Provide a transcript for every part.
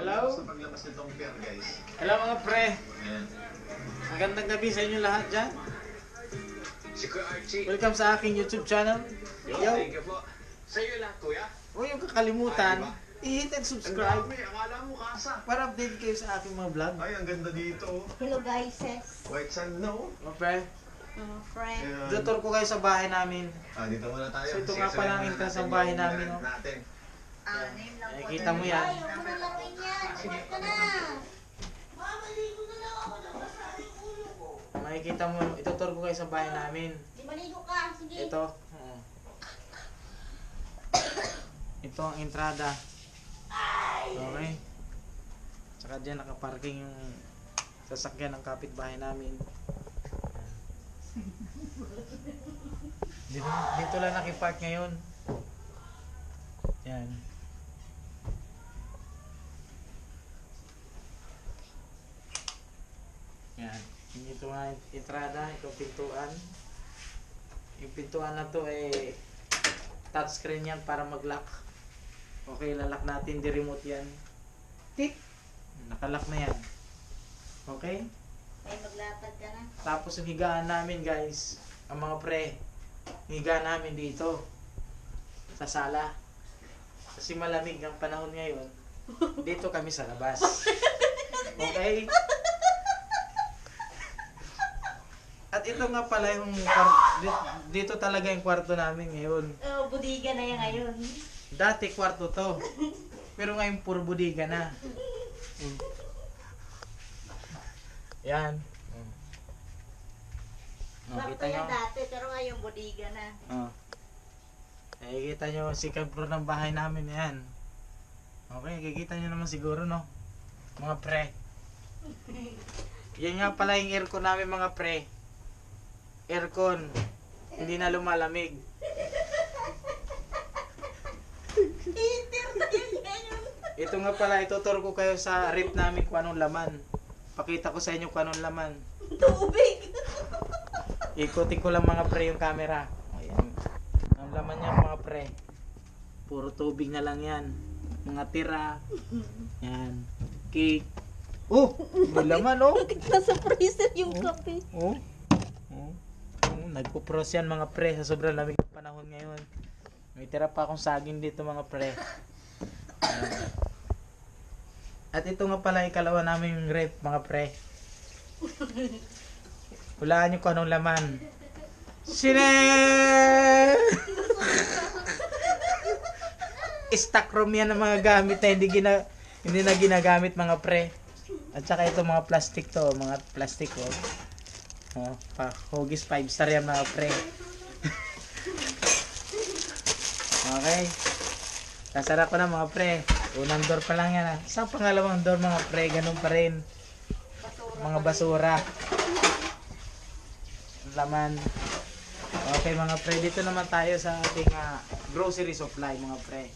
Hello? Sa paglabas nitong pair, guys. Hello mga pre. Ayan. Magandang gabi sa inyo lahat dyan. Si Kuya Archie. Welcome sa aking YouTube channel. Yo, Yo. thank you po. Sa iyo lahat, Kuya. Huwag yung kakalimutan, Ay, i-hit and Ang subscribe dami, akala mo kasa. para update kayo sa aking mga vlog. Ay, ang ganda dito. Hello guys, sis. White sand, no? Mga pre, Friend. Ayan. tutor ko kayo sa bahay namin. Dito muna tayo. So, ito nga Sige, pala ang sabihin muna entrance natin ng bahay yung namin, rent no? natin. Name lang po. Kita mo yan. Ay, huwag mo na laruin yan. Umat ka na. Makikita mo, itutur ko kayo sa bahay namin. Di maligo ka. Sige. Ito. Ito ang entrada. Okay. Tsaka dyan nakaparking yung sasakyan ng kapitbahay namin. Dito lang nakipark ngayon. Yan. Yan. Ito nga yung entrada, ito pintuan. Yung pintuan na to ay touchscreen yan para mag-lock. Okay, lalak natin, di remote yan. Tik! Nakalock na yan. Okay? Ay, maglatag ka na. Tapos yung higaan namin guys, ang mga pre, higaan namin dito sa sala. Kasi malamig ang panahon ngayon, dito kami sa labas. Okay? At ito nga pala yung dito talaga yung kwarto namin ngayon. Oh, budiga na yan ngayon. Dati kwarto to. Pero ngayon puro budiga na. Yan. Kwarto yan dati, pero ngayon budiga na. Kita nyo, second floor ng bahay namin yan. Okay, kikita nyo naman siguro, no? Mga pre. Yan nga pala yung aircon namin, mga pre. Aircon. Hindi na lumalamig. Heater na yun ngayon. Ito nga pala, ituturo ko kayo sa rep namin kung anong laman. Pakita ko sa inyo kung anong laman. Tubig. Ikutin ko lang mga pre yung camera. Ayan. Ang laman niya mga pre. Puro tubig na lang yan. Mga tira. Yan. Cake. Oh! May laman oh! Nasa freezer yung kape. Oh. Nagpupros yan mga pre sa sobrang lamig ng panahon ngayon. May tira pa akong saging dito mga pre. Ayan. At ito nga pala ikalawa namin yung rep mga pre. Hulaan nyo kung anong laman. Sine! Stock room yan ng mga gamit na hindi na ginagamit mga pre. At saka ito mga plastic to, mga plastic oh. Oh, Huggies 5 star yan mga pre. Okay. Sasara ko na mga pre. Unang door pa lang yan. Sa pangalawang door mga pre, ganun pa rin. Mga basura. Laman. Okay mga pre, dito naman tayo sa ating grocery supply mga pre.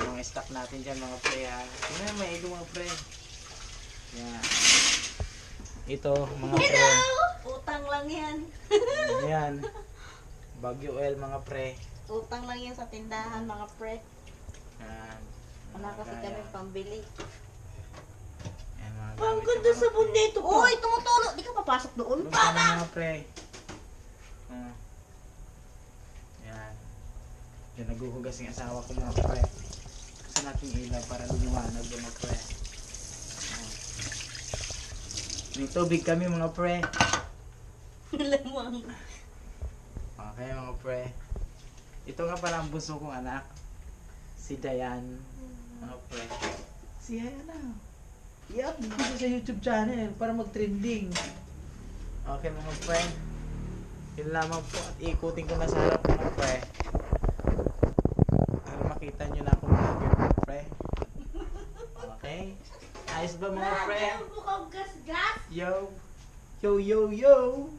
Yung mga stock natin dyan mga pre ha. Tingnan may ilo mga pre. Yan. Ito mga pre. Utang lang yan. Yan. Baguio oil mga pre. Utang lang yan sa tindahan mga pre. Yan. Wala kasi kami pambili. Yan mga Ang gamit ganda ng sa mga bundito ko. Uy, tumutulo. Di ka papasok doon. pre. Doon ka na, mga pre. Yan. Yan naghuhugas yung asawa ko mga pre. Kasi natin ilaw para lumiwanag yung mga pre. May tubig kami mga pre. Lamang. Okay mga pre. Ito nga pala ang bunso kong anak. Si Dayan. Mga pre. Si Diana. I-upload ko sa YouTube channel para mag-trending. Okay mga pre. Yun lamang po at ikutin ko na sa harap mga pre. Para makita nyo na akong mga pre. Okay. Ayos ba mga pre? Bukang gas-gas. Yo. Yo yo yo.